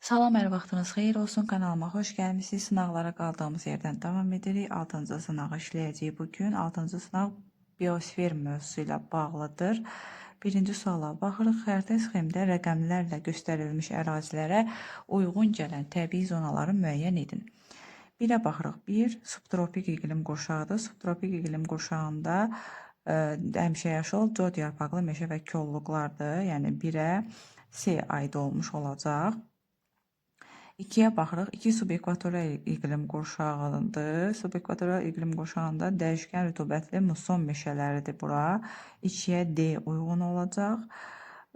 Salam, hər vaxtınız xeyir olsun. Kanalıma xoş gəlmisiniz. Sınaqlara qaldığımız yerdən davam edirik. 6-cı sınağı işləyəcəyik bugün. 6-cı sınaq biosfer mövzusu ilə bağlıdır. Birinci suala baxırıq. Xəritə sxemdə rəqəmlərlə göstərilmiş ərazilərə uyğun gələn təbii zonaları müəyyən edin. 1-ə baxırıq. 1 subtropik iqlim qurşağıdır. Subtropik iqlim qurşağında həmişəyaşıl cod yarpaqlı meşə və kolluqlardır. Yəni 1-ə C aid olmuş olacaq. 2-yə baxırıq. 2 subekvatorial iqlim qurşağıdır. Subekvatorial iqlim qurşağında dəyişkən rütubətli muson meşələridir bura. 2-yə D uyğun olacaq.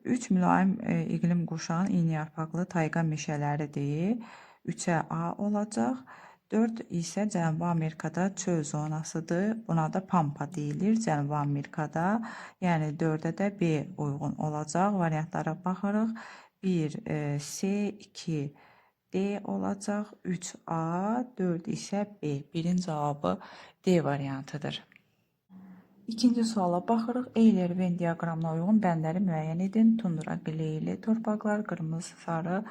3 mülayim iqlim qurşağının iyniyarpaqlı tayqa meşələridir. 3-ə A olacaq. 4 isə Cənubi Amerikada çöl zonasıdır. Buna da Pampa deyilir Cənubi Amerikada. Yəni 4-ə də B uyğun olacaq. Variantlara baxırıq. 1 C, 2 D olacaq, 3A, 4 isə B. Birin cavabı D variantıdır. İkinci suala baxırıq. Eyler-Venn diaqramına uyğun bəndləri müəyyən edin. Tundra qleyli torpaqlar, qırmızı, sarı,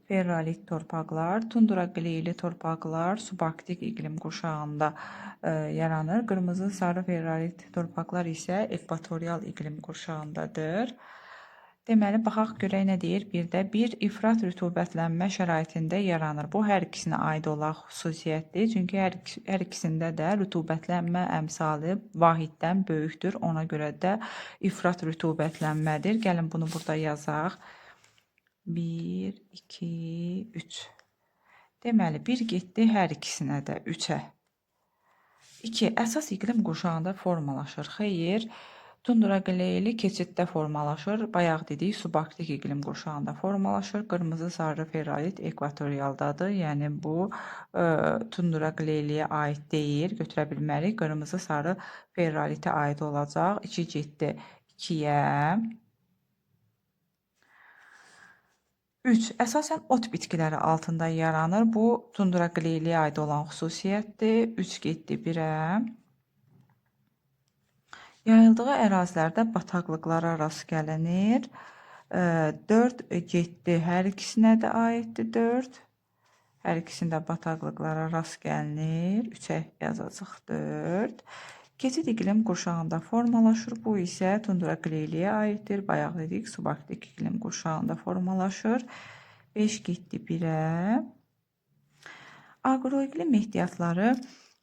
ferrolit torpaqlar. Tundra qleyli torpaqlar subarktik iqlim qurşağında yaranır. Qırmızı, sarı, ferrolit torpaqlar isə ekvatorial iqlim qurşağındadır. Deməli, baxaq görək nə deyir. Bir də ifrat rütubətlənmə şəraitində yaranır. Bu, hər ikisinə aid olan xüsusiyyətdir. Çünki hər ikisində də rütubətlənmə əmsalı vahiddən böyükdür. Ona görə də ifrat rütubətlənmədir. Gəlin bunu burada yazaq. 1, 2, 3. Deməli, 1 getdi hər ikisinə də 3-ə. 2. Əsas iqlim qurşağında formalaşır. Xeyr. Tundra qleyli keçiddə formalaşır. Bayaq dedik, subarktik iqlim qurşağında formalaşır. Qırmızı, sarı, ferrolit ekvatorialdadır. Yəni bu tundra qleyliyə aid deyil. Götürə bilmərik. Qırmızı, sarı, ferrolitə aid olacaq. 2 getdi 2-yə. 3. Əsasən ot bitkiləri altında yaranır. Bu tundra qleyliyə aid olan xüsusiyyətdir. 3 getdi 1-ə. Yayıldığı ərazilərdə bataqlıqlara rast gəlinir. 4 getdi, hər ikisinə də aiddir 4. Hər ikisində bataqlıqlara rast gəlinir. 3-ə yazacaq 4. Keçid iqlim qurşağında formalaşır. Bu isə tundra qleyliyə aiddir. Bayaq dedik, subarktik iqlim qurşağında formalaşır. 5 getdi 1-ə. Aqroiqlim ehtiyatları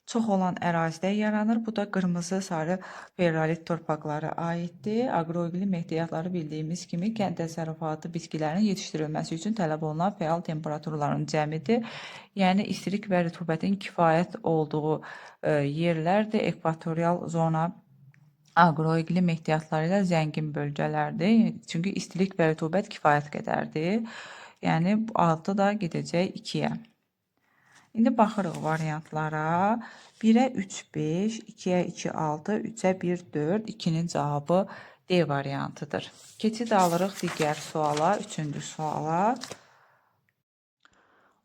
çox olan ərazidə yaranır. Bu da qırmızı, sarı, ferrolit torpaqlara aiddir. Aqroiqlim ehtiyatları bildiyimiz kimi kənd təsərrüfatı bitkilərinin yetişdirilməsi üçün tələb olunan fəal temperaturların cəmidir. Yəni istilik və rütubətin kifayət olduğu yerlərdir. Ekvatorial zona aqroiqlim ehtiyatları ilə zəngin bölgələrdir. Çünki istilik və rütubət kifayət qədərdir. Yəni 6 da gedəcək 2-yə. İndi baxırıq variantlara. 1-ə 3, 5, 2-ə 2, 6, 3-ə 1, 4. 2-nin cavabı D variantıdır. Keçid alırıq digər suala, 3-cü suala.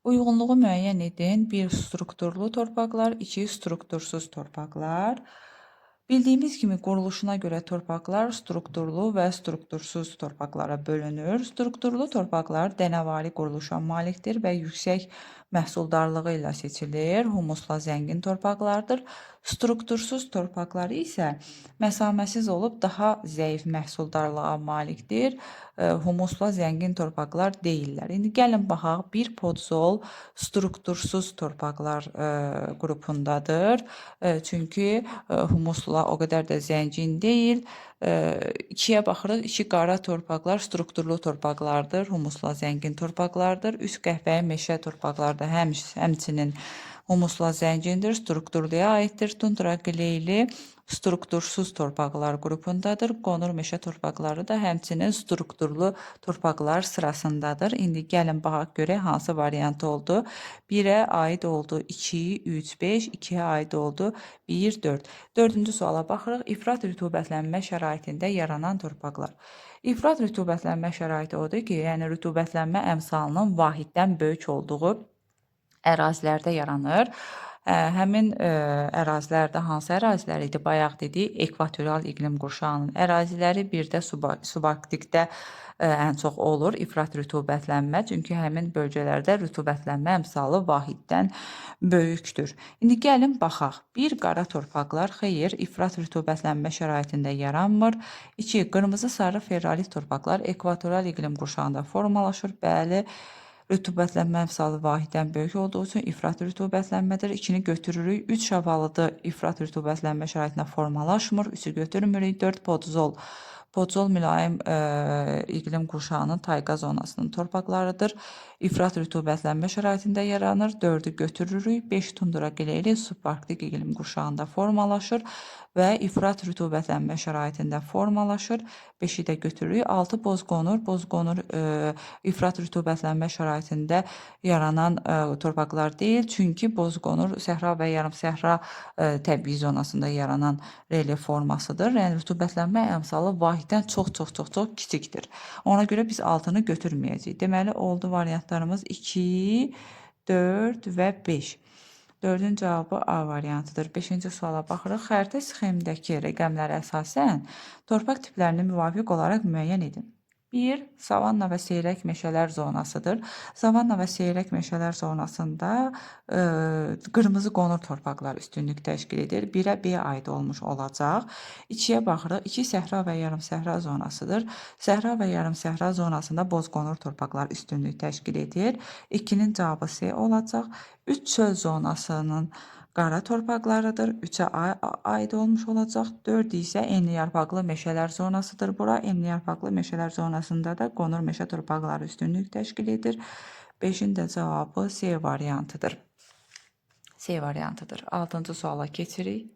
Uyğunluğu müəyyən edin. 1 strukturlu torpaqlar, 2 struktursuz torpaqlar. Bildiyimiz kimi quruluşuna görə torpaqlar strukturlu və struktursuz torpaqlara bölünür. Strukturlu torpaqlar dənəvari quruluşa malikdir və yüksək məhsuldarlığı ilə seçilir. Humusla zəngin torpaqlardır. Struktursuz torpaqları isə məsaməsiz olub daha zəif məhsuldarlığa malikdir. Humusla zəngin torpaqlar deyirlər. İndi gəlin baxaq, bir podzol struktursuz torpaqlar qrupundadır. Çünki humusla o qədər də zəngin deyil. 2-yə baxırıq, 2 qara torpaqlar strukturlu torpaqlardır, humusla zəngin torpaqlardır. 3 qəhvəyi meşə torpaqları da həmçinin humusla zəngindir, strukturluya aiddir. Tundra qleyli struktursuz torpaqlar qrupundadır. Qonur meşə torpaqları da həmçinin strukturlu torpaqlar sırasındadır. İndi gəlin baxaq görək hansı variant oldu. 1-ə aid oldu 2, 3, 5, 2-yə aid oldu 1, 4. 4-cü suala baxırıq. İfrat rütubətlənmə şəraitində yaranan torpaqlar. İfrat rütubətlənmə şəraiti odur ki, yəni rütubətlənmə əmsalının vahiddən böyük olduğu ərazilərdə yaranır. Həmin ərazilərdə hansı ərazilər idi? Bayaq dedik, ekvatorial iqlim qurşağının əraziləri, bir də subarktikdə ən çox olur ifrat rütubətlənmə, çünki həmin bölgələrdə rütubətlənmə əmsalı vahiddən böyükdür. İndi gəlin baxaq. 1. Qara torpaqlar, xeyr, ifrat rütubətlənmə şəraitində yaranmır. 2. Qırmızı sarı ferrolit torpaqlar ekvatorial iqlim qurşağında formalaşır. Bəli, rütubətlənmə əmsalı vahiddən böyük olduğu üçün ifrat rütubətlənmədir. 2-ni götürürük. 3 şavalıdı ifrat rütubətlənmə şəraitində formalaşmır. 3-ü götürmürük. 4 podzol. Podzol mülayim iqlim qurşağının tayqa zonasının torpaqlarıdır. İfrat rütubətlənmə şəraitində yaranır. 4-ü götürürük. 5 tundra qleyi subarktik iqlim qurşağında formalaşır və ifrat rütubətlənmə şəraitində formalaşır. 5-i də götürürük. 6 bozqonur. Bozqonur ifrat rütubətlənmə şəraitində yaranan torpaqlar deyil. Çünki bozqonur səhra və yarımsəhra təbii zonasında yaranan relyef formasıdır. Yəni rütubətlənmə əmsalı vahiddən çox kiçikdir. Ona görə biz 6-nı götürməyəcəyik. Deməli oldu variantlarımız 2, 4 və 5. 4-ün cavabı A variantıdır. 5-ci suala baxırıq. Xəritə sxemindəki rəqəmlərə əsasən torpaq tiplərini müvafiq olaraq müəyyən edin. 1. Savanna və seyrək meşələr zonasıdır. Savanna və seyrək meşələr zonasında qırmızı qonur torpaqlar üstünlük təşkil edir. 1-ə B aid olmuş olacaq. 2-yə baxırıq. 2 səhra və yarımsəhra zonasıdır. Səhra və yarımsəhra zonasında bozqonur torpaqlar üstünlük təşkil edir. 2-nin cavabı C olacaq. 3 çöl zonasının qara torpaqlarıdır. 3-ə aid olmuş olacaq. 4 isə enli yarpaqlı meşələr zonasıdır. Bura enli yarpaqlı meşələr zonasında da qonur meşə torpaqları üstünlük təşkil edir. 5-in də cavabı C variantıdır. C variantıdır. 6-cı suala keçirik.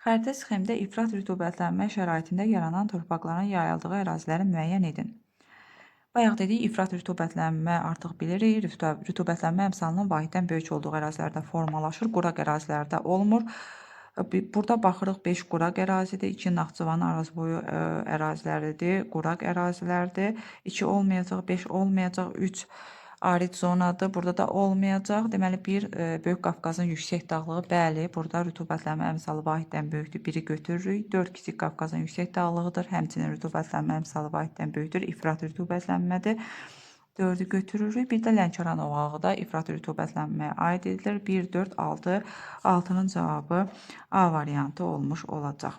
Xəritə sxemdə ifrat rütubətlənmə şəraitində yaranan torpaqların yayıldığı əraziləri müəyyən edin. Bayaq dedik, ifrat rütubətlənmə artıq bilirik. Rütubətlənmə əmsalının vahiddən böyük olduğu ərazilərdə formalaşır, quraq ərazilərdə olmur. Burada baxırıq 5 quraq ərazidir, 2 Naxçıvanın arazboyu əraziləridir, quraq ərazilərdir. 2 olmayacaq, 5 olmayacaq, 3 arid zonadır. Burada da olmayacaq. Deməli, 1 Böyük Qafqazın yüksək dağlığı, bəli, burada rütubətlənmə əmsalı vahiddən böyükdür. 1-i götürürük. 4 Kiçik Qafqazın yüksək dağlığıdır. Həmçinin rütubətlənmə əmsalı vahiddən böyükdür. İfrat rütubətlənmədir. 4-ü götürürük. Bir də Lənkəran ovağı da ifrat rütubətlənməyə aid edilir. 1, 4, 6. 6-nın cavabı A variantı olmuş olacaq.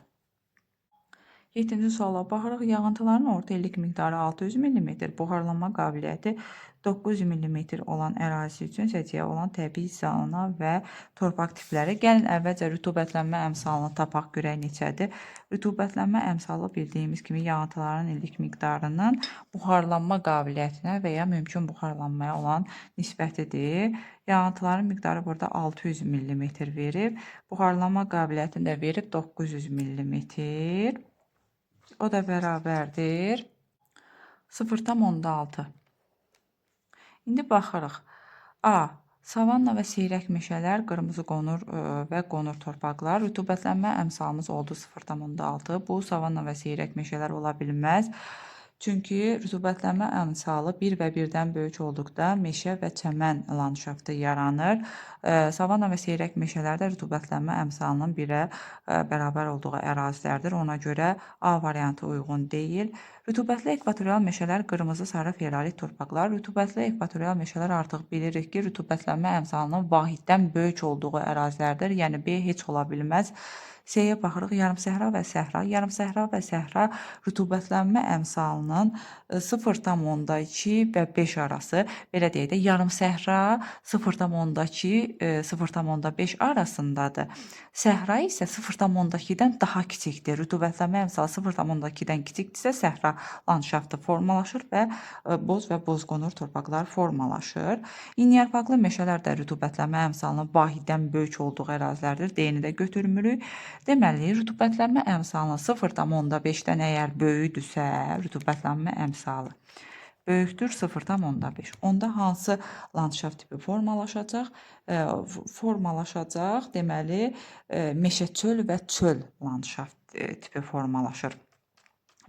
7-ci suala baxırıq. Yağıntıların orta illik miqdarı 600 mm, buxarlanma qabiliyyəti 900 mm olan ərazi üçün səciyyəyə olan təbii zona və torpaq tipləri. Gəlin əvvəlcə rütubətlənmə əmsalını tapaq, görək neçədir. Rütubətlənmə əmsalı bildiyimiz kimi yağıntıların illik miqdarının buxarlanma qabiliyyətinə və ya mümkün buxarlanmaya olan nisbətidir. Yağıntıların miqdarı burada 600 mm verib. Buxarlanma qabiliyyətini də verib 900 mm. O da bərabərdir 0,6. İndi baxırıq. A. Savanna və seyrək meşələr, qırmızı qonur və qonur torpaqlar. Rütubətlənmə əmsalımız oldu 0,6. Bu, savanna və seyrək meşələr ola bilməz. Çünki rütubətlənmə əmsalı 1 və 1-dən böyük olduqda meşə və çəmən landşaftı yaranır. Savanna və seyrək meşələrdə rütubətlənmə əmsalının 1-ə bərabər olduğu ərazilərdir. Ona görə A variantı uyğun deyil. Rütubətli ekvatorial meşələr, qırmızı sarı ferrolit torpaqlar. Rütubətli ekvatorial meşələr artıq bilirik ki, rütubətlənmə əmsalının vahiddən böyük olduğu ərazilərdir. Yəni B heç ola bilməz. C-yə baxırıq, yarımsəhra və səhra. Yarımsəhra və səhra rütubətlənmə əmsalının 0,2 və 5 arası, belə deyək də, yarımsəhra 0,2, 0,5 arasındadır. Səhra isə 0,2-dən daha kiçikdir. Rütubətlənmə əmsalı 0,2-dən kiçikdirsə, səhra landşaftı formalaşır və boz və bozqonur torpaqlar formalaşır. İnyarpaqlı meşələr də rütubətlənmə əmsalının vahiddən böyük olduğu ərazilərdir. D-ni də götürmürük. Deməli, rütubətlənmə əmsalının 0,5-dən əgər böyükdürsə, rütubətlənmə əmsalı böyükdür 0,5. Onda hansı landşaft tipi formalaşacaq? Deməli, meşə çöl və çöl landşaft tipi formalaşır.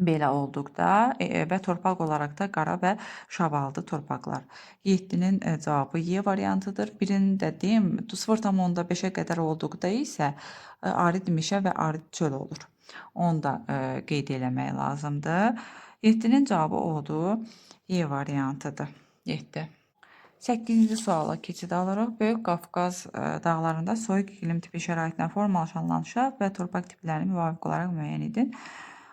Belə olduqda və torpaq olaraq da qara və şabaldı torpaqlar. 7-nin cavabı Y variantıdır. Birini də deyim, 0,5-ə qədər olduqda isə arid meşə və arid çöl olur. Onu da qeyd eləmək lazımdır. 7-nin cavabı odur. Y variantıdır. 7. 8-ci suala keçid alırıq. Böyük Qafqaz dağlarında soyuq iqlim tipi şəraitindən formalaşan landşaft və torpaq tiplərini müvafiq olaraq müəyyən edin.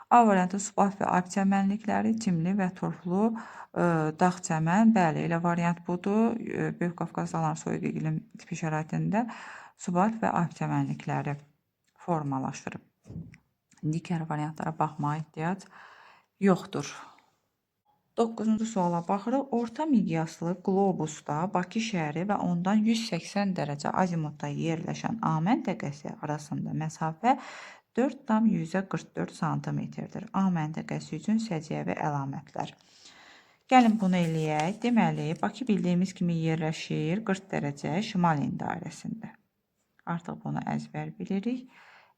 A variantı subaf və alp çəmənlikləri, çimli və torflu dağ çəmən. Bəli, elə variant budur. Böyük Qafqaz dağlarının soyuq iqlim tipi şəraitində subaf və alp çəmənlikləri formalaşır. Digər variantlara baxmağa ehtiyac yoxdur. 9-cu suala baxırıq. Orta miqyaslı qlobusda Bakı şəhəri və ondan 180 dərəcə azimutda yerləşən A məntəqəsi arasında məsafə 4,44 sm-dir. A məntəqəsi üçün səciyyəvi əlamətlər. Gəlin bunu eləyək. Deməli, Bakı bildiyimiz kimi yerləşir 40 dərəcə şimal dairəsində. Artıq bunu əzbər bilirik.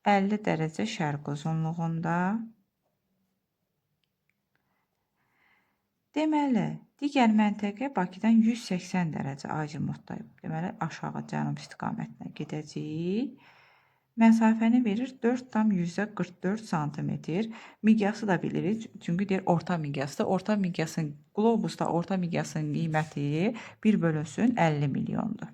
50 dərəcə şərq uzunluğunda. Deməli, digər məntəqə Bakıdan 180 dərəcə azimutda. Deməli, aşağı cənub istiqamətinə gedəcəyik. Məsafəni verir 4,44 sm. Miqyası da bilirik. Çünki deyir orta miqyasda. Orta miqyasın qlobusda orta miqyasın qiyməti 1 bölünsün 50 milyondur.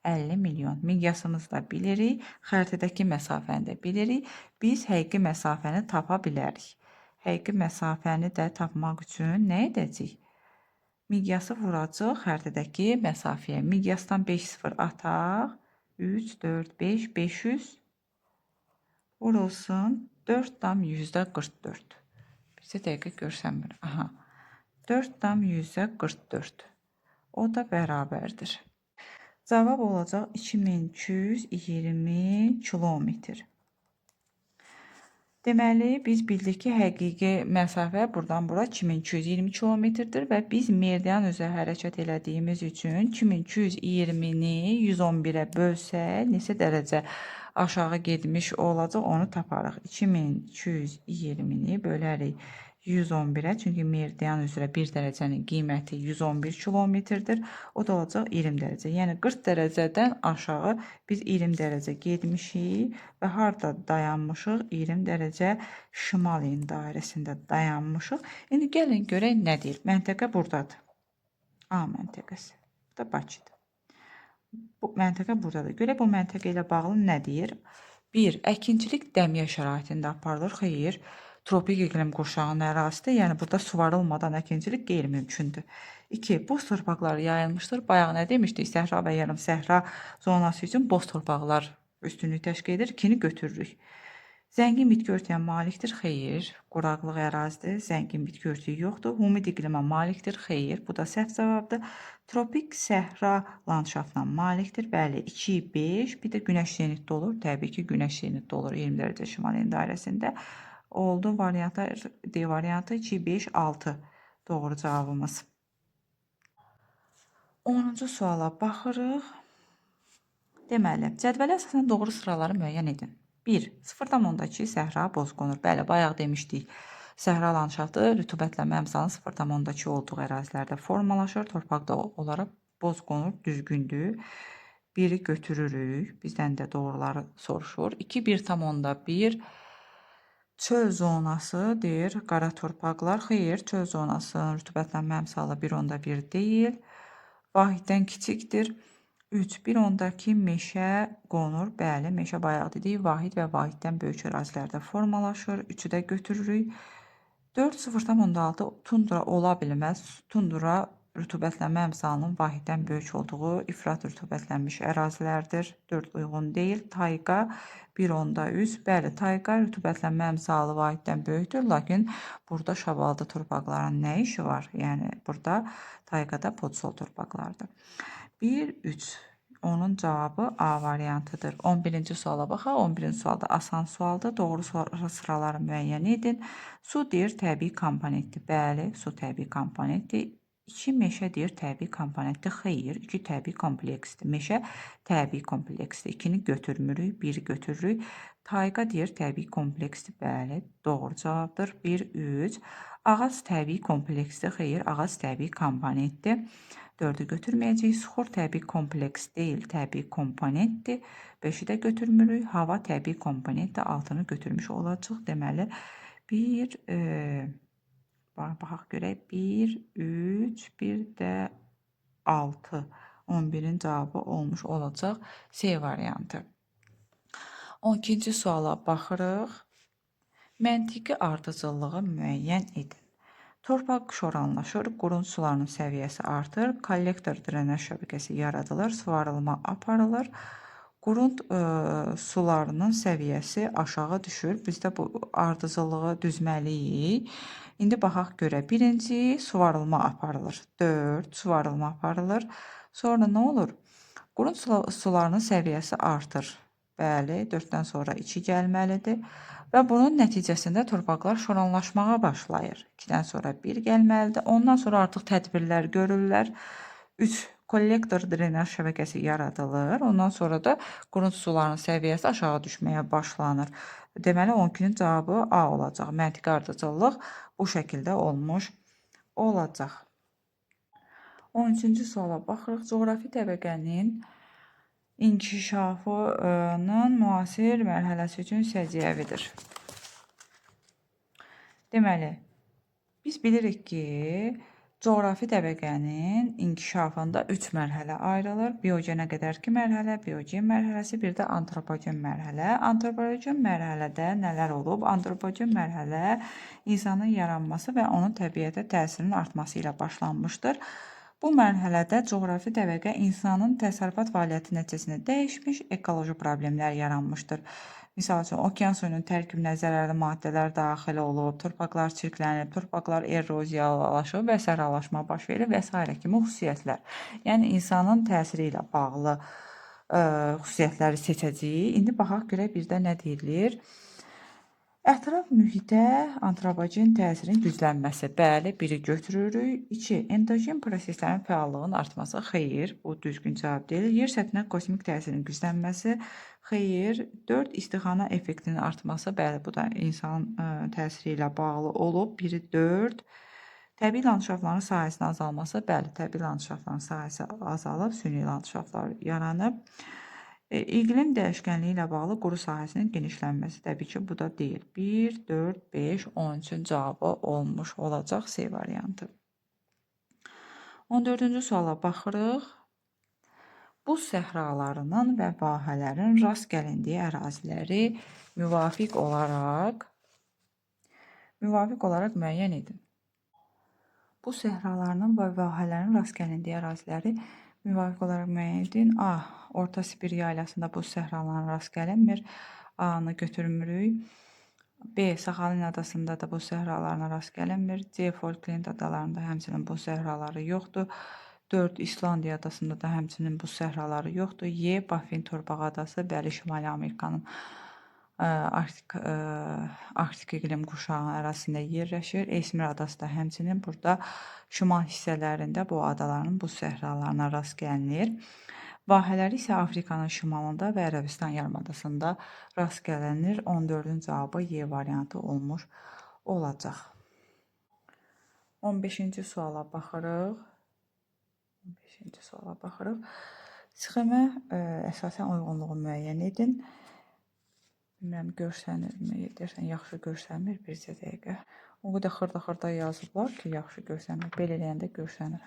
50 milyon. Miqyasımızı da bilirik. Xəritədəki məsafəni də bilirik. Biz həqiqi məsafəni tapa bilərik. Həqiqi məsafəni də tapmaq üçün nə edəcəyik? Miqyası vuracaq xəritədəki məsafəyə. Miqyasdan 5 0 ataq. 3, 4, 5, 500 vurulsun 4,44. Bizə dəqiq görsənmir. Aha. 4,44. O da bərabərdir. Cavab olacaq 2220 kilometr. Deməli, biz bildik ki, həqiqi məsafə buradan bura 2220 kilometrdir və biz meridian üzrə hərəkət elədiyimiz üçün 2220-ni 111-ə bölsək, neçə dərəcə aşağı getmiş olacaq, onu taparıq. 2220-ni bölərik 111-ə, çünki meridian üzrə 1 dərəcənin qiyməti 111 kilometrdir. O da olacaq 20 dərəcə. Yəni 40 dərəcədən aşağı biz 20 dərəcə getmişik və harada dayanmışıq? 20 dərəcə şimal dairəsində dayanmışıq. İndi gəlin görək nə deyir. Məntəqə buradadır. A məntəqəsi. Bu da Bakıdır. Bu məntəqə buradadır. Görək bu məntəqə ilə bağlı nə deyir? 1. Əkinçilik dəmiyə şəraitində aparılır. Xeyr. Tropik iqlim qurşağının ərazisidir. Yəni burada suvarılmadan əkinçilik qeyri-mümkündür. 2. Boz torpaqlar yayılmışdır. Bayaq nə demişdik? Səhra və yarım səhra zonası üçün boz torpaqlar üstünlük təşkil edir. 2-ni götürürük. Zəngin bitki örtüyə malikdir. Xeyr. Quraqlıq ərazidir. Zəngin bitki örtüyü yoxdur. Humid iqlimə malikdir. Xeyr. Bu da səhv cavabdır. Tropik səhra landşaftına malikdir. Bəli, 2, 5. Bir də günəş zenitdə olur. Təbii ki, günəş zenitdə olur 20 dərəcə şimal dairəsində. Oldu variantı, D variantı 2, 5, 6 doğru cavabımız. 10-cu suala baxırıq. Deməli, cədvələ əsasən doğru sıraları müəyyən edin. 1. 0,2 səhra bozqonur. Bəli, bayaq demişdik. Səhra landşaftı rütubətlənmə əmsalının 0,2 olduğu ərazilərdə formalaşır. Torpaqda olaraq bozqonur, düzgündür. 1-i götürürük. Bizdən də doğruları soruşur. 2, 1,1 çöl zonası deyir, qara torpaqlar. Xeyr, çöl zonasının rütubətlənmə əmsalı 1,1 deyil. Vahiddən kiçikdir. 3, 1,2 meşə qonur. Bəli, meşə bayaq dedik, vahid və vahiddən böyük ərazilərdə formalaşır. 3-ü də götürürük. 4, 0,6 tundra ola bilməz. Tundra rütubətlənmə əmsalının vahiddən böyük olduğu ifrat rütubətlənmiş ərazilərdir. 4 uyğun deyil. Tayqa 1,3. Bəli, tayqa rütubətlənmə əmsalı vahiddən böyükdür, lakin burada şabaldı torpaqların nə işi var? Yəni burada tayqada podsol torpaqlardır. 1, 3. Onun cavabı A variantıdır. 11-ci suala baxaq. 11-ci sualda asan sualdır. Doğru sıraları müəyyən edin. Su deyir təbii komponentdir. Bəli, su təbii komponentdir. 2 meşədir, təbii komponentdir. Xeyr, 2 təbii kompleksdir. Meşə təbii kompleksdir. 2-ni götürmürük, 1-i götürürük. Tayqa deyir, təbii kompleksdir. Bəli, doğru cavabdır. 1, 3. Ağac təbii kompleksdir. Xeyr, ağac təbii komponentdir. 4-ü götürməyəcəyik. Suxur təbii kompleks deyil, təbii komponentdir. 5-i də götürmürük. Hava təbii komponentdir. 6-nı götürmüş olacaq. Deməli, 1, baxaq görək. 1, 3, bir də 6. 11-in cavabı olmuş olacaq C variantı. 12-ci suala baxırıq. Məntiqi ardıcıllığı müəyyən edin. Torpaq şoranlaşır, qurun sularının səviyyəsi artır, kollektor drenaj şəbəkəsi yaradılır, suvarılma aparılır, qurun sularının səviyyəsi aşağı düşür. Biz də bu ardıcıllığı düzməliyik. İndi baxaq görə. Birinci, suvarılma aparılır. 4, suvarılma aparılır. Sonra nə olur? Qurun sularının səviyyəsi artır. Bəli, 4-dən sonra 2 gəlməlidir. Və bunun nəticəsində torpaqlar şoranlaşmağa başlayır. 2-dən sonra 1 gəlməlidir. Ondan sonra artıq tədbirlər görürlər. 3, kollektor drenaj şəbəkəsi yaradılır. Ondan sonra da qurun sularının səviyyəsi aşağı düşməyə başlanır. Deməli, 12-nin cavabı A olacaq. Məntiqi ardıcıllıq bu şəkildə olmuş olacaq. 13-cü suala baxırıq. Coğrafi təbəqənin inkişafının müasir mərhələsi üçün səciyyəvidir. Deməli, biz bilirik ki, coğrafi təbəqənin inkişafında 3 mərhələ ayrılır. Biogenə qədərki mərhələ, biogen mərhələsi, bir də antropogen mərhələ. Antropogen mərhələdə nələr olub? Antropogen mərhələ insanın yaranması və onun təbiətə təsirinin artması ilə başlanmışdır. Bu mərhələdə coğrafi təbəqə insanın təsərrüfat fəaliyyəti nəticəsində dəyişmiş ekoloji problemlər yaranmışdır. Misal üçün, okean suyunun tərkibinə zərərli maddələr daxil olub, torpaqlar çirklənib, torpaqlar eroziyalaşıb və səhralaşma baş verib və s. kimi xüsusiyyətlər. Yəni, insanın təsiri ilə bağlı xüsusiyyətləri seçəcəyik. İndi baxaq görək bir də nə deyilir? Ətraf mühitə antropogen təsirin güclənməsi. Bəli, 1-i götürürük. 2. Endogen proseslərin fəallığının artması. Xeyr, bu düzgün cavab deyil. Yer səthinə kosmik təsirin güclənməsi. Xeyr. 4. İstixana effektinin artması. Bəli, bu da insan təsiri ilə bağlı olub. 1-i 4. Təbii landşaftların sahəsinin azalması. Bəli, təbii landşaftların sahəsi azalıb, süni landşaftlar yaranıb. İqlim dəyişkənliyi ilə bağlı quru sahəsinin genişlənməsi. Təbii ki, bu da deyil. 1, 4, 5, 13-cü cavabı olmuş olacaq C variantı. 14-cü suala baxırıq. Buz səhralarının və vahələrin rast gəlindiyi əraziləri müvafiq olaraq müəyyən edin. Buz səhralarının və vahələrin rast gəlindiyi əraziləri müvafiq olaraq müəyyən edin. A. Orta Sibir yaylasında buz səhralarına rast gəlinmir. A-nı götürmürük. B. Saxalin adasında da buz səhralarına rast gəlinmir. C. Falkland adalarında həmçinin buz səhraları yoxdur. 4. İslandiya adasında da həmçinin buz səhraları yoxdur. Y. Baffin torpaq adası, bəli, Şimali Amerikanın Arktik iqlim qurşağının ərazisində yerləşir. Esmir adası da həmçinin burada şimal hissələrində bu adaların buz səhralarına rast gəlinir. Vahələri isə Afrikanın şimalında və Ərəbistan yarımadasında rast gəlinir. 14-cü cavabı Y variantı olmuş olacaq. 15-ci suala baxırıq. Sxemə əsasən uyğunluğu müəyyən edin. Bilmirəm, görsənirmi? Deyirsən, yaxşı görsənmir, bircə dəqiqə. O qədər xırda-xırda yazıblar ki, yaxşı görsənmir. Belə eləyəndə görsənir.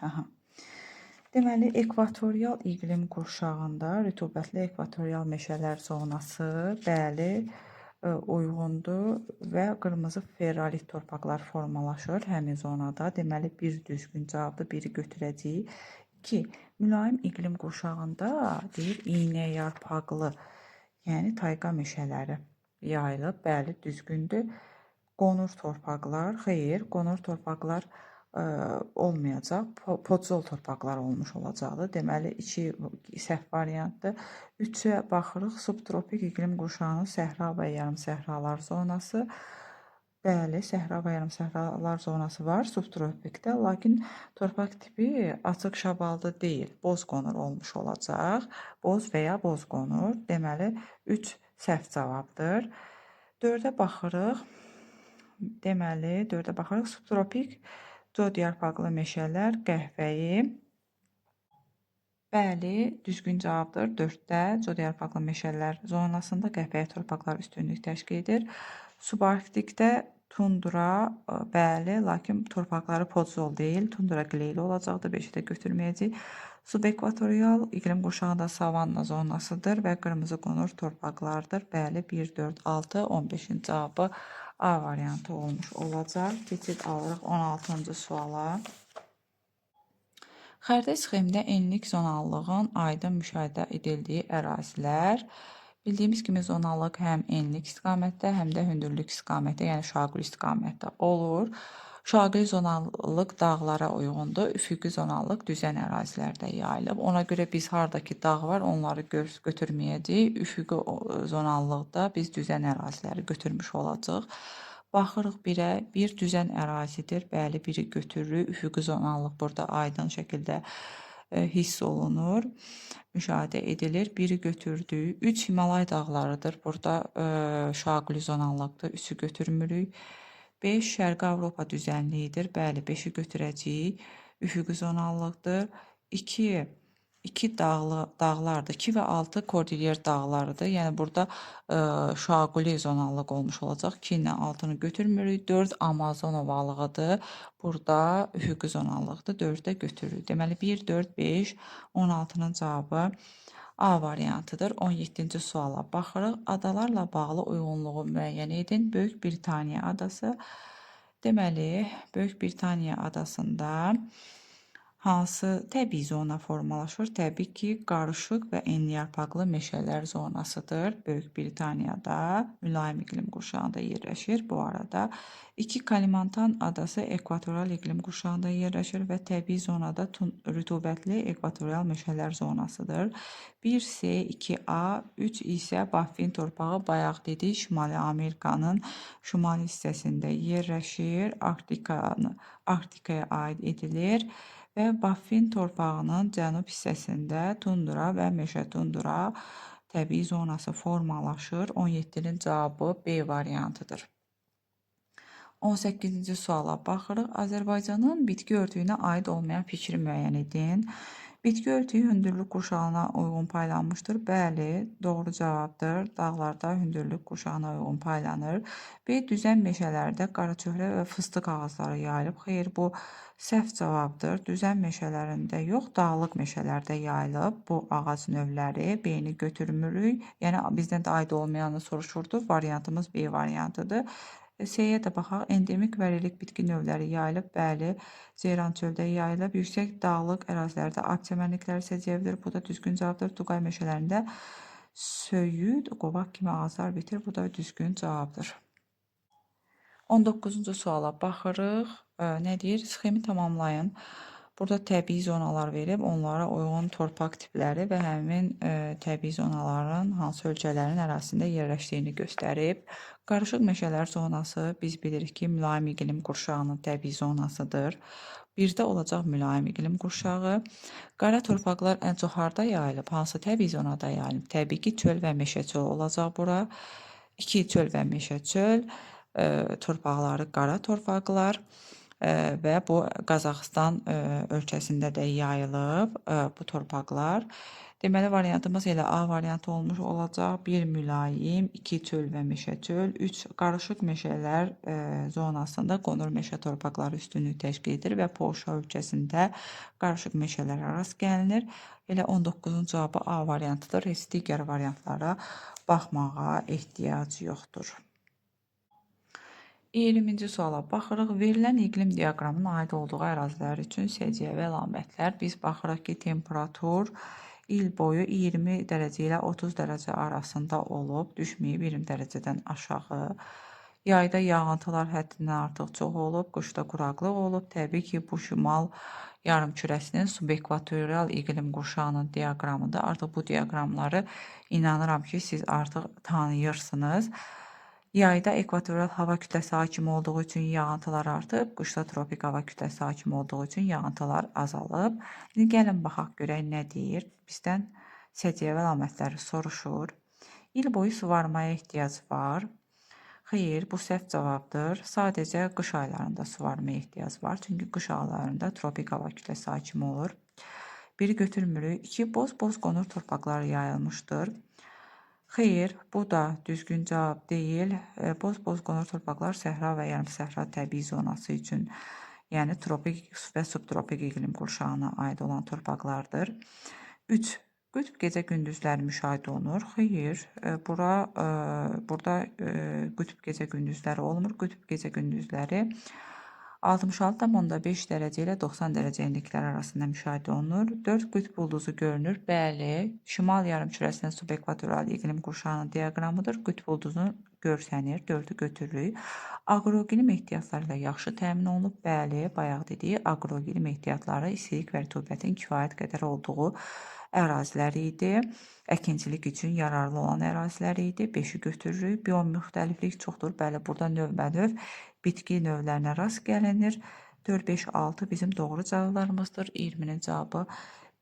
Deməli, ekvatorial iqlim qurşağında rütubətli ekvatorial meşələr zonası, bəli, uyğundur və qırmızı ferrolit torpaqlar formalaşır həmin zonada. Deməli, bir düzgün cavabdır, biri götürəcəyik. 2. Mülayim iqlim qurşağında deyir, iynə yarpaqlı, yəni tayqa meşələri yayılıb, bəli, düzgündür. Qonur torpaqlar, xeyr, qonur torpaqlar olmayacaq, podzol torpaqlar olmuş olacaqdır. Deməli, 2 səhv variantdır. 3-ə baxırıq, subtropik iqlim qurşağının səhra və yarım səhralar zonası. Bəli, səhra və yarımsəhralar zonası var subtropikdə, lakin torpaq tipi açıq şabaldı deyil, boz qonur olmuş olacaq. Boz və ya boz qonur. Deməli 3 səhv cavabdır. 4-ə baxırıq. Deməli 4-ə baxırıq. Subtropik codyarpaqlı meşələr, qəhvəyi. Bəli, düzgün cavabdır. 4-də codyarpaqlı meşələr zonasında qəhvəyi torpaqlar üstünlük təşkil edir. Subarktikdə tundra, bəli, lakin torpaqları podzol deyil, tundra qleyli olacaqdır, 5-i də götürməyəcək. Subekvatorial iqlim qurşağında savanna zonasıdır və qırmızı qonur torpaqlardır. Bəli, 1, 4, 6, 15-in cavabı A variantı olmuş olacaq. Keçid alırıq 16-cı suala. Xəritə sxemində enlik zonallığın aydın müşahidə edildiyi ərazilər. Bildiyimiz kimi zonallıq həm enlik istiqamətdə, həm də hündürlük istiqamətdə, yəni şaquli istiqamətdə olur. Şaquli zonallıq dağlara uyğundur, üfüqi zonallıq düzən ərazilərdə yayılıb. Ona görə biz hardakı dağ var, onları götürməyəcəyik. Üfüqi zonallıqda biz düzən əraziləri götürmüş olacaq. Baxırıq birə, bir düzən ərazidir. Bəli, biri götürürük. Üfüqi zonallıq burada aydın şəkildə hiss olunur, müşahidə edilir. Biri götürdük. 3 Himalay dağlarıdır. Burada şaquli zonallıqdır. 3-ü götürmürük. 5 Şərqi Avropa düzənliyidir. Bəli, 5-i götürəcəyik. Üfüqi zonallıqdır. 2 dağlardır. 2 və 6 Kordilyer dağlarıdır. Yəni burada şaquli zonallıq olmuş olacaq. 2 ilə 6-nı götürmürük. 4 Amazon ovalığıdır. Burada üfüqi zonallıqdır. 4-də götürürük. Deməli 1, 4, 5, 16-nın cavabı A variantıdır. 17-ci suala baxırıq. Adalarla bağlı uyğunluğu müəyyən edin. Böyük Britaniya adası. Deməli, Böyük Britaniya adasında hansı təbii zona formalaşır? Təbii ki, qarışıq və enliyarpaqlı meşələr zonasıdır. Böyük Britaniyada mülayim iqlim qurşağında yerləşir. Bu arada 2 Kalimantan adası ekvatoral iqlim qurşağında yerləşir və təbii zonada rütubətli ekvatorial meşələr zonasıdır. 1C, 2A, 3 isə Baffin torpağı bayaq dedik, Şimali Amerikanın şimali hissəsində yerləşir. Arktikaya aid edilir və Baffin torpağının cənub hissəsində tundra və meşə tundra təbii zonası formalaşır. 17-nin cavabı B variantıdır. 18-ci suala baxırıq. Azərbaycanın bitki örtüyünə aid olmayan fikri müəyyən edin. Bitki örtüyü hündürlük qurşağına uyğun paylanmışdır. Bəli, doğru cavabdır. Dağlarda hündürlük qurşağına uyğun paylanır. B. Düzən meşələrdə qaraçöhrə və fıstıq ağacları yayılıb. Xeyr, bu səhv cavabdır. Düzən meşələrində yox, dağlıq meşələrdə yayılıb bu ağac növləri. B-ni götürmürük. Yəni bizdən də aid olmayanı soruşurdu. Variantımız B variantıdır. C-yə də baxaq. Endemik və relik bitki növləri yayılıb. Bəli, Ceyran çöldə yayılıb. Yüksək dağlıq ərazilərdə ət çəmənlikləri səciyyəvidir. Bu da düzgün cavabdır. Tuqay meşələrində söyüd, qovaq kimi ağaclar bitir. Bu da düzgün cavabdır. 19-cu suala baxırıq. Nə deyir? Sxemi tamamlayın. Burada təbii zonalar verib, onlara uyğun torpaq tipləri və həmin təbii zonaların hansı ölkələrin ərazisində yerləşdiyini göstərib. Qarışıq meşələr zonası biz bilirik ki, mülayim iqlim qurşağının təbii zonasıdır. Birdə olacaq mülayim iqlim qurşağı. Qara torpaqlar ən çox harda yayılıb? Hansı təbii zonada yayılıb? Təbii ki, çöl və meşə çöl olacaq bura. 2 çöl və meşə çöl. Torpaqları qara torpaqlar və bu Qazaxıstan ölkəsində də yayılıb bu torpaqlar. Deməli, variantımız elə A variantı olmuş olacaq. 1 mülayim, 2 çöl və meşə çöl, 3 qarışıq meşələr zonasında qonur meşə torpaqları üstünlük təşkil edir və Polşa ölkəsində qarışıq meşələrə rast gəlinir. Elə 19-cun cavabı A variantıdır. Heç digər variantlara baxmağa ehtiyac yoxdur. 20-ci suala baxırıq. Verilən iqlim diaqramının aid olduğu ərazilər üçün səciyyəvi əlamətlər. Biz baxırıq ki, temperatur il boyu 20 dərəcə ilə 30 dərəcə arasında olub, düşməyib 20 dərəcədən aşağı. Yayda yağıntılar həddindən artıq çox olub, qışda quraqlıq olub. Təbii ki, bu şimal yarımkürəsinin subekvatorial iqlim qurşağının diaqramıdır. Artıq bu diaqramları inanıram ki, siz artıq tanıyırsınız. Yayda ekvatoral hava kütləsi hakim olduğu üçün yağıntılar artıb, qışda tropik hava kütləsi hakim olduğu üçün yağıntılar azalıb. İndi gəlin baxaq görək nə deyir. Bizdən səciyyəvi əlamətləri soruşur. İl boyu suvarmaya ehtiyac var. Xeyr, bu səhv cavabdır. Sadəcə qış aylarında suvarmaya ehtiyac var. Çünki qış aylarında tropik hava kütləsi hakim olur. Biri götürmürük. 2. Boz-boz qonur torpaqlar yayılmışdır. Xeyr, bu da düzgün cavab deyil. Boz-boz qonur torpaqlar səhra və yarımsəhra təbii zonası üçün, yəni tropik və subtropik iqlim qurşağına aid olan torpaqlardır. 3. Qütb gecə gündüzləri müşahidə olunur. Xeyr, burada qütb gecə gündüzləri olmur. Qütb gecə gündüzləri 66,5 dərəcə ilə 90 dərəcə enliklər arasında müşahidə olunur. 4 qütb ulduzu görünür. Bəli, şimal yarımkürəsinin subekvatoral iqlim qurşağının diaqramıdır. Qütb ulduzu görsənir. 4-ü götürürük. Aqroiqlim ehtiyatları ilə yaxşı təmin olunub. Bəli, bayaq dedik, aqroiqlim ehtiyatları istilik və rütubətin kifayət qədər olduğu ərazilər idi. Əkinçilik üçün yararlı olan ərazilər idi. 5-i götürürük. Biomüxtəliflik çoxdur. Bəli, burada növbənöv bitki növlərinə rast gəlinir. 4, 5, 6 bizim doğru cavablarımızdır. 20-nin cavabı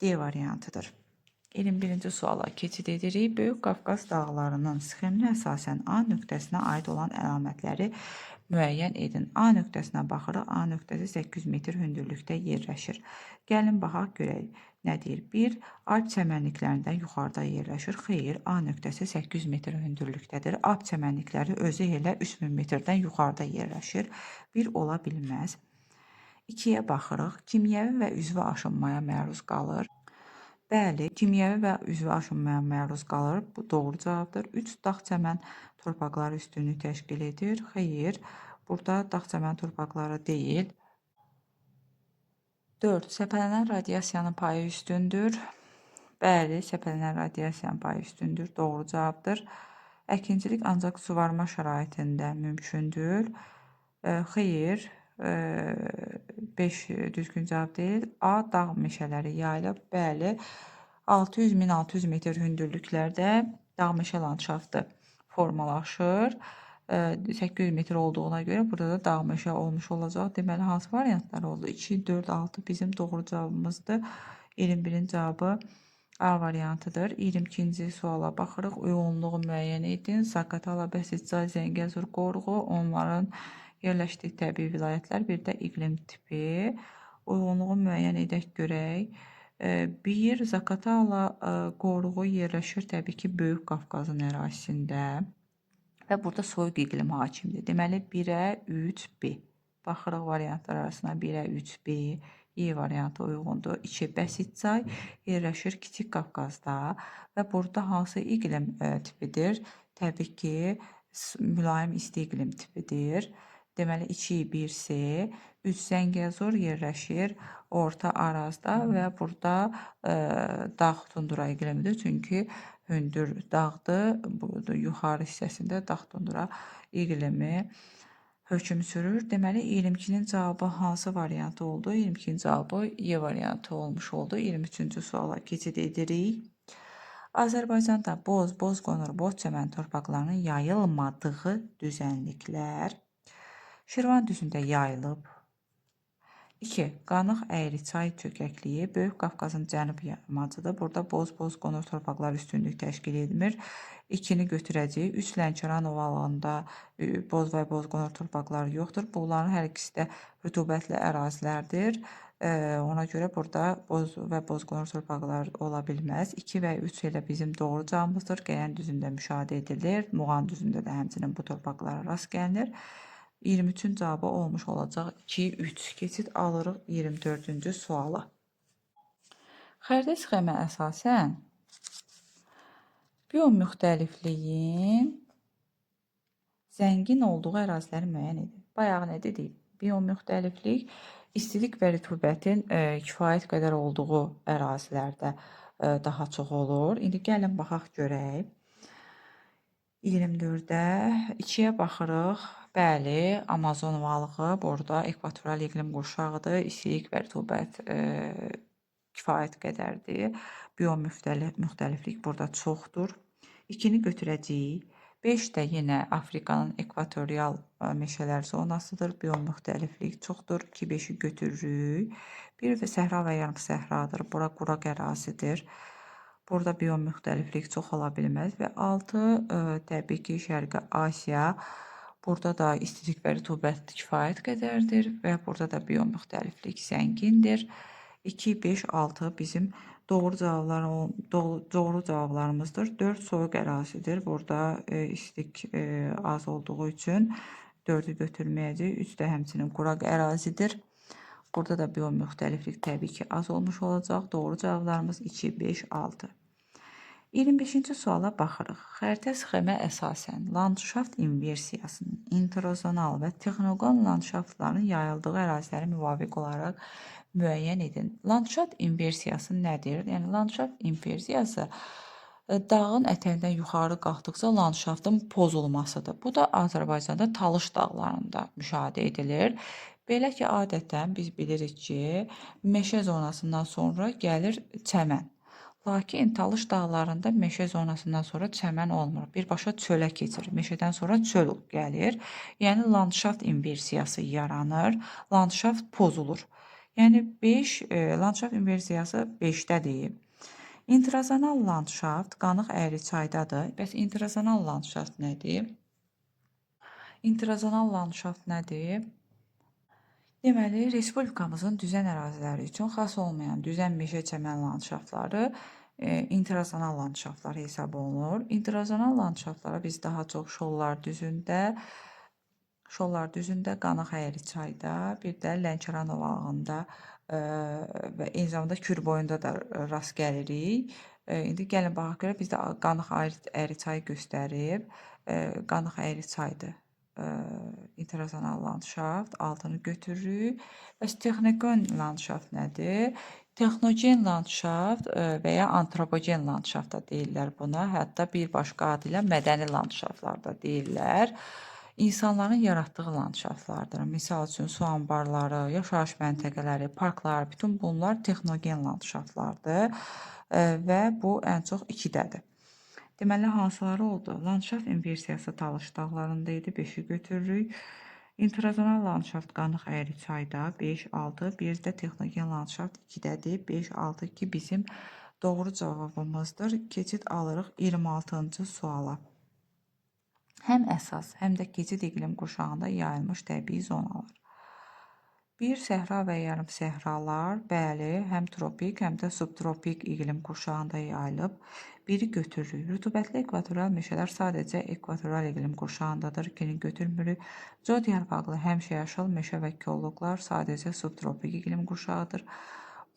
D variantıdır. 21-ci suala keçid edirik. Böyük Qafqaz dağlarının sxeminə əsasən A nöqtəsinə aid olan əlamətləri müəyyən edin. A nöqtəsinə baxırıq. A nöqtəsi 800 metr hündürlükdə yerləşir. Gəlin baxaq görək. Nə deyir? 1. Alp çəmənliklərindən yuxarıda yerləşir. Xeyr, A nöqtəsi 800 metr hündürlükdədir. Alp çəmənlikləri özü elə 3000 metrdən yuxarıda yerləşir. 1 ola bilməz. 2-yə baxırıq. Kimyəvi və üzvü aşınmaya məruz qalır. Bəli, kimyəvi və üzvü aşınmaya məruz qalır. Bu doğru cavabdır. 3. Dağ çəmən torpaqları üstünlük təşkil edir. Xeyr, burada dağ çəmən torpaqları deyil. 4. Səpələnən radiasiyanın payı üstündür. Bəli, səpələnən radiasiyanın payı üstündür. Doğru cavabdır. Əkinçilik ancaq suvarma şəraitində mümkündür. Xeyr, 5 düzgün cavab deyil. A. Dağ meşələri yayılıb. Bəli, 600-1600 metr hündürlüklərdə dağ meşə landşaftı formalaşır. 800 metr olduğuna görə burada da dağ meşə olmuş olacaq. Deməli, hansı variantlar oldu? 2, 4, 6 bizim doğru cavabımızdır. 21-in cavabı A variantıdır. 22-ci suala baxırıq. Uyğunluğu müəyyən edin. Zaqatala, Bəsitçay, Zəngəzur, Qoruğu, onların yerləşdiyi təbii vilayətlər, bir də iqlim tipi. Uyğunluğu müəyyən edək görək. 1. Zaqatala, Qoruğu yerləşir təbii ki, Böyük Qafqazın ərazisində. Və burada soyuq iqlim hakimdir. Deməli, 1-ə 3B. Baxırıq variantlar arasına 1-ə 3B. E variantı uyğundur. 2. Bəsitçay yerləşir Kiçik Qafqazda və burada hansı iqlim tipidir? Təbii ki, mülayim isti iqlim tipidir. Deməli, 2, 1C. 3. Zəngəzur yerləşir Orta Arazda və burada dağ tundra iqlimidir. Çünki hündür dağdır. Burada yuxarı hissəsində dağ tundra iqlimi hökm sürür. Deməli, 22-nin cavabı hansı variantı oldu? 22-nin cavabı E variantı olmuş oldu. 23-cü suala keçid edirik. Azərbaycanda boz qonur, boz çəmən torpaqlarının yayılmadığı düzənliklər Şirvan düzündə yayılıb. 2. Qanıq əyri çay çökəkliyi Böyük Qafqazın cənub yamacıdır. Burada boz qonur torpaqlar üstünlük təşkil edmir. 2-ni götürəcəyik. 3. Lənkəran ovalığında boz və boz qonur torpaqlar yoxdur. Bunların hər ikisi də rütubətli ərazilərdir. Ona görə burada boz və boz qonur torpaqlar ola bilməz. 2 və 3 elə bizim doğru cavabımızdır. Qəyən düzündə müşahidə edilir. Muğan düzündə də həmçinin bu torpaqlara rast gəlinir. 23-ün cavabı olmuş olacaq 2, 3. Keçid alırıq 24-cü suala. Xəritə sxemə əsasən biomüxtəlifliyin zəngin olduğu əraziləri müəyyən edin. Bayaq nə dedik? Biomüxtəliflik istilik və rütubətin kifayət qədər olduğu ərazilərdə daha çox olur. İndi gəlin baxaq görək. 24-də 2-yə baxırıq. Bəli, Amazon ovalığı burada ekvatoral iqlim qurşağıdır. İstilik və rütubət kifayət qədərdir. Biomüxtəliflik burada çoxdur. 2-ni götürəcəyik. 5 də yenə Afrikanın ekvatorial meşələr zonasıdır. Biomüxtəliflik çoxdur. 2-5-i götürürük. Bir də səhra və yarım səhradır. Bura quraq ərazidir. Burada biomüxtəliflik çox ola bilməz. Və 6 təbii ki, Şərqi Asiya. Burada da istilik və rütubət kifayət qədərdir və burada da biomüxtəliflik zəngindir. 2, 5, 6 bizim doğru cavablarımızdır. 4 soyuq ərazidir. Burada istilik az olduğu üçün 4-ü götürməyəcək. 3 də həmçinin quraq ərazidir. Burada da biomüxtəliflik təbii ki az olmuş olacaq. Doğru cavablarımız 2, 5, 6. 25-ci suala baxırıq. Xəritə sxemə əsasən landşaft inversiyasının interzonal və texnoqon landşaftların yayıldığı əraziləri müvafiq olaraq müəyyən edin. Landşaft inversiyası nədir? Yəni landşaft inversiyası dağın ətəyindən yuxarı qalxdıqca landşaftın pozulmasıdır. Bu da Azərbaycanda Talış dağlarında müşahidə edilir. Belə ki, adətən biz bilirik ki, meşə zonasından sonra gəlir çəmən. Lakin Talış dağlarında meşə zonasından sonra çəmən olmur. Birbaşa çölə keçir. Meşədən sonra çöl gəlir. Yəni landşaft inversiyası yaranır. Landşaft pozulur. Yəni 5 landşaft inversiyası 5-dədir. İntrazonal landşaft qanıq əyriçaydadır. Bəs intrazonal landşaft nədir? İntrazonal landşaft nədir? Deməli, respublikamızın düzən əraziləri üçün xas olmayan düzən meşə çəmən landşaftları intrazonal landşaftlar hesab olunur. İntrazonal landşaftlara biz daha çox Şollar düzündə, Qanıq Əyriçayda, bir də Lənkəran ovalığında və eyni zamanda Kür boyunda da rast gəlirik. İndi gəlin baxaq görə bizdə Qanıq Əyriçayı göstərib. Qanıq Əyriçaydır. İntrazonal landşaft, altını götürürük. Bəs texnogen landşaft nədir? Texnogen landşaft və ya antropogen landşaft da deyirlər buna. Hətta bir başqa adı ilə mədəni landşaftlar da deyirlər. İnsanların yaratdığı landşaftlardır. Misal üçün su anbarları, yaşayış məntəqələri, parklar, bütün bunlar texnogen landşaftlardır və bu ən çox 2-dədir. Deməli, hansıları oldu? Landşaft inversiyası Talış dağlarında idi, 5-i götürürük. İntrazonal landşaft Qanıq Əyriçayda 5, 6, bir də texnogen landşaft 2-dədir, 5, 6, 2 bizim doğru cavabımızdır. Keçid alırıq 26-cı suala. Həm əsas, həm də keçid iqlim qurşağında yayılmış təbii zonalar. Bir səhra və yarım səhralar, bəli, həm tropik, həm də subtropik iqlim qurşağında yayılıb. Biri götürürük. Rütubətli ekvatorial meşələr sadəcə ekvatorial iqlim qurşağındadır. 2-ni götürmürük. Cod yarpaqlı həmişəyaşıl meşə və kolluqlar sadəcə subtropik iqlim qurşağıdır.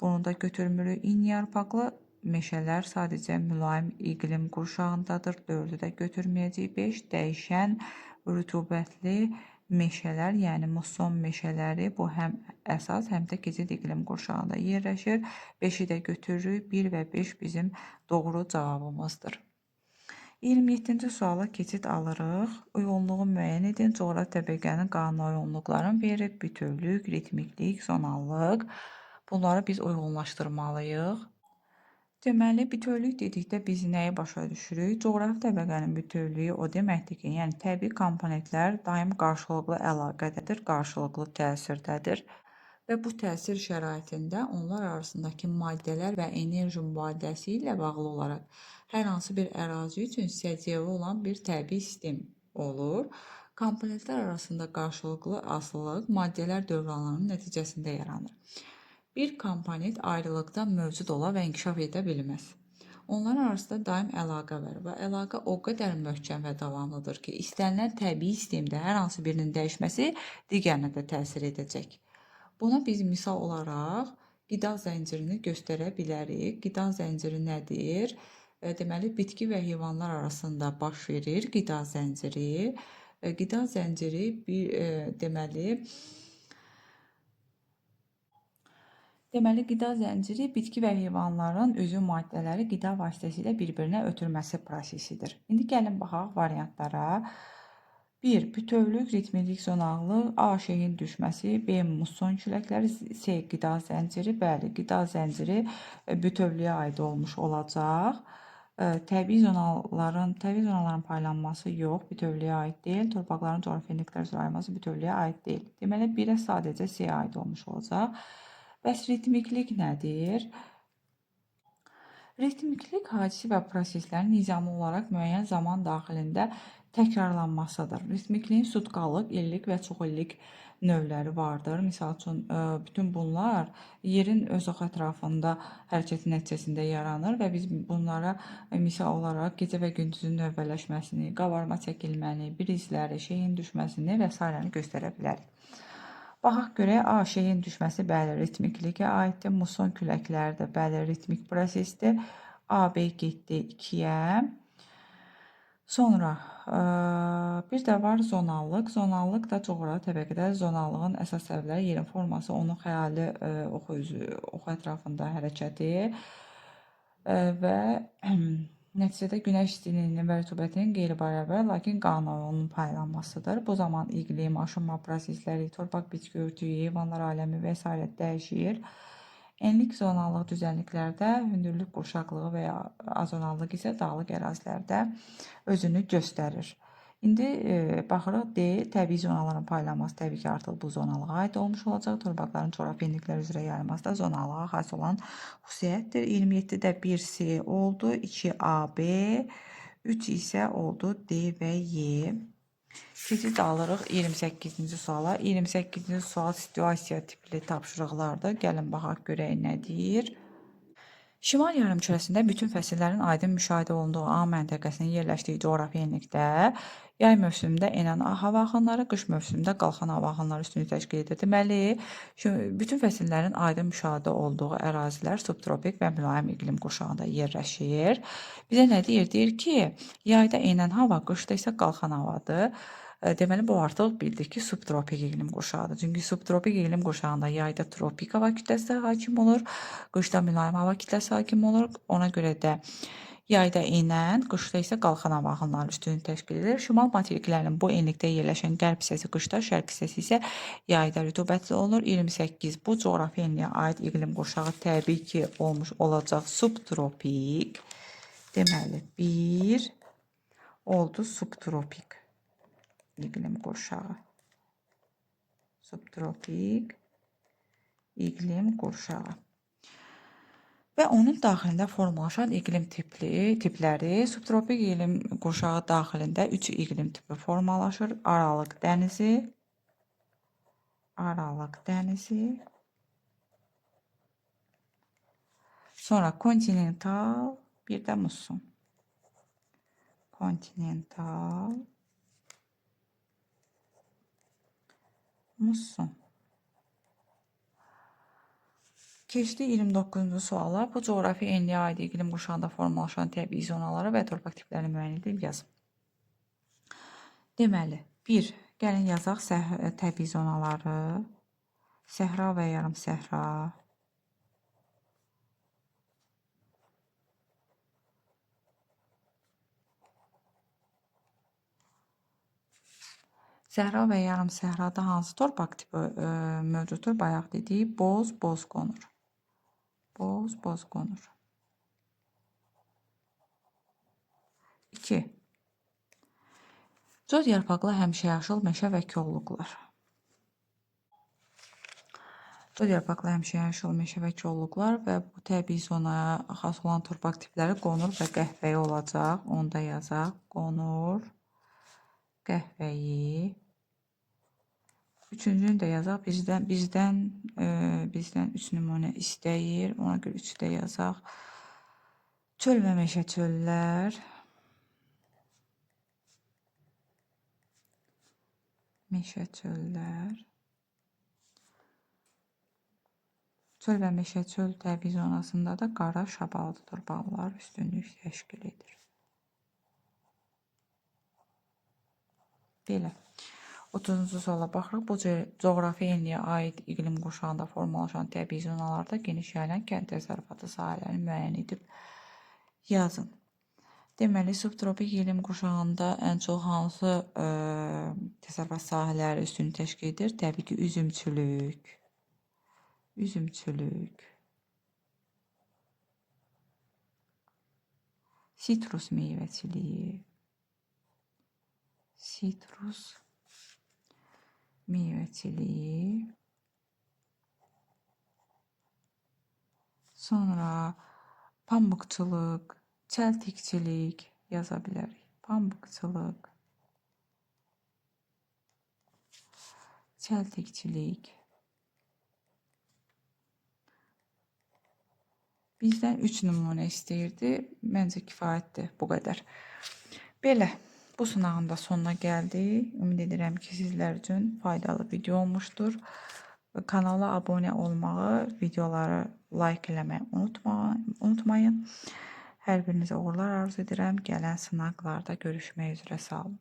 Bunu da götürmürük. İn yarpaqlı meşələr sadəcə mülayim iqlim qurşağındadır. 4-ü də götürməyəcəyik. 5 dəyişən rütubətli meşələr, yəni musson meşələri, bu həm əsas, həm də keçid iqlim qurşağında yerləşir. 5-i də götürürük. 1 və 5 bizim doğru cavabımızdır. 27-ci suala keçid alırıq. Uyğunluğu müəyyən edin. Coğrafi təbəqənin qanuna uyğunluqlarını verib. Bütövlük, ritmiklik, zonallıq. Bunları biz uyğunlaşdırmalıyıq. Deməli, bütövlük dedikdə biz nəyi başa düşürük? Coğrafi təbəqənin bütövlüyü o deməkdir ki, yəni təbii komponentlər daim qarşılıqlı əlaqədədir, qarşılıqlı təsirdədir və bu təsir şəraitində onlar arasındakı maddələr və enerji mübadiləsi ilə bağlı olaraq hər hansı bir ərazi üçün səciyyəvi olan bir təbii sistem olur. Komponentlər arasında qarşılıqlı asılılıq maddələr dövranlarının nəticəsində yaranır. Bir komponent ayrılıqda mövcud ola və inkişaf edə bilməz. Onların arasında daim əlaqə var və əlaqə o qədər möhkəm və davamlıdır ki, istənilən təbii sistemdə hər hansı birinin dəyişməsi digərinə də təsir edəcək. Buna biz misal olaraq qida zəncirini göstərə bilərik. Qida zənciri nədir? Deməli, bitki və heyvanlar arasında baş verir qida zənciri. Qida zənciri Deməli, qida zənciri bitki və heyvanların üzüm maddələri qida vasitəsilə bir-birinə ötürməsi prosesidir. İndi gəlin baxaq variantlara. 1. Bütövlük, ritmiklik, zonaqlıq, A. Şeyin düşməsi, B. Musson küləkləri, C. Qida zənciri. Bəli, qida zənciri bütövlüyə aid olmuş olacaq. Təbii zonaların paylanması yox, bütövlüyə aid deyil. Torpaqların coğrafi indiklər üzrə ayırması bütövlüyə aid deyil. Deməli, 1-ə sadəcə C aid olmuş olacaq. Bəs ritmiklik nədir? Ritmiklik hadisi və proseslərin nizami olaraq müəyyən zaman daxilində təkrarlanmasıdır. Ritmikliyin sutkalıq, illik və çoxillik növləri vardır. Misal üçün, bütün bunlar yerin öz ox ətrafında hərəkəti nəticəsində yaranır və biz bunlara misal olaraq gecə və gündüzün növbələşməsini, qabarma çəkilməni, brizləri, şeyin düşməsini və s. göstərə bilərik. Baxaq görək, A şeyin düşməsi bəli ritmikliyə aiddir. Muson küləkləri də bəli ritmik prosesdir. AB getdi 2-yə. Sonra bir də var zonallıq. Zonallıq da coğrafi təbəqədə zonallığın əsas səbəbləri yerin forması, onun xəyali ox ətrafında hərəkəti və nəticədə günəş istiliyinin və rütubətinin qeyri-bərabər, lakin qanunun paylanmasıdır. Bu zaman iqlim, aşınma prosesləri, torpaq bitki örtüyü, heyvanlar aləmi və s. dəyişir. Enlik zonallıq düzənliklərdə, hündürlük qurşaqlığı və ya azonallıq isə dağlıq ərazilərdə özünü göstərir. İndi baxırıq D, təbii zonaların paylanması təbii ki, artıq bu zonalığa aid olmuş olacaq. Torpaqların coğrafi enliklər üzrə yayılması da zonalığa xas olan xüsusiyyətdir. 27-də 1C oldu, 2AB, 3 isə oldu D və Y. Keçid alırıq 28-ci suala. 28-ci sual situasiya tipli tapşırıqlardır. Gəlin baxaq görək nə deyir. Şimal yarımkürəsində bütün fəsillərin aydın müşahidə olunduğu A məntəqəsinin yerləşdiyi coğrafi enlikdə yay mövsümündə enən hava axınları, qış mövsümündə qalxan hava axınları üstünlük təşkil edir. Deməli, bütün fəsillərin aydın müşahidə olduğu ərazilər subtropik və mülayim iqlim qurşağında yerləşir. Bizə nə deyir? Deyir ki, yayda enən hava, qışda isə qalxan havadır. Deməli, bu artıq bildik ki, subtropik iqlim qurşağıdır. Çünki subtropik iqlim qurşağında yayda tropik hava kütləsi hakim olur, qışda mülayim hava kütləsi hakim olur. Ona görə də yayda enən, qışda isə qalxan hava axınları üstünlük təşkil edir. Şimal materiklərinin bu enlikdə yerləşən qərb hissəsi qışda, şərq hissəsi isə yayda rütubətli olur. 28 bu coğrafi enliyə aid iqlim qurşağı təbii ki, olmuş olacaq subtropik. Deməli, 1 oldu subtropik iqlim qurşağı. Subtropik iqlim qurşağı. Və onun daxilində formalaşan iqlim tipləri, subtropik iqlim qurşağı daxilində 3 iqlim tipi formalaşır. Aralıq dənizi, sonra kontinental, bir də muson. Kontinental, muson. Keçdi 29-cu suala. Bu coğrafi enliyə aid iqlim qurşağında formalaşan təbii zonaları və torpaq tiplərini müəyyən edib yazın. Deməli, 1. Gəlin yazaq təbii zonaları. Səhra və yarım səhra. Səhra və yarım səhrada hansı torpaq tipi mövcuddur? Bayaq dedik, boz qonur. Boz qonur. 2. Cod yarpaqlı həmişəyaşıl meşə və kolluqlar. Cod yarpaqlı həmişəyaşıl meşə və kolluqlar və bu təbii zonaya xas olan torpaq tipləri qonur və qəhvəyi olacaq. Onu da yazaq. Qonur, qəhvəyi. Üçüncünü də yazaq. Bizdən 3 nümunə istəyir. Ona görə 3 də yazaq. Çöl və meşə çöllər. Meşə çöllər. Çöl və meşə çöl təbii zonasında da qara şabaldı torpaqlar üstünlük təşkil edir. Belə. 30-cu suala baxırıq. Bu coğrafi enliyə aid iqlim qurşağında formalaşan təbii zonalarda geniş yayılan kənd təsərrüfatı sahələrini müəyyən edib yazın. Deməli, subtropik iqlim qurşağında ən çox hansı təsərrüfat sahələri üstünlük təşkil edir? Təbii ki, üzümçülük, Sitrus meyvəçiliyi. Sitrus meyvəçiliyi. Sonra pambıqçılıq, çəltikçilik yaza bilərik. Pambıqçılıq, çəltikçilik. Bizdən 3 nümunə istəyirdi. Məncə kifayətdir bu qədər. Belə, bu sınağın da sonuna gəldik. Ümid edirəm ki, sizlər üçün faydalı video olmuşdur. Kanala abunə olmağı, videoları like eləməyi unutmayın. Hər birinizə uğurlar arzu edirəm. Gələn sınaqlarda görüşmək üzrə, sağ olun.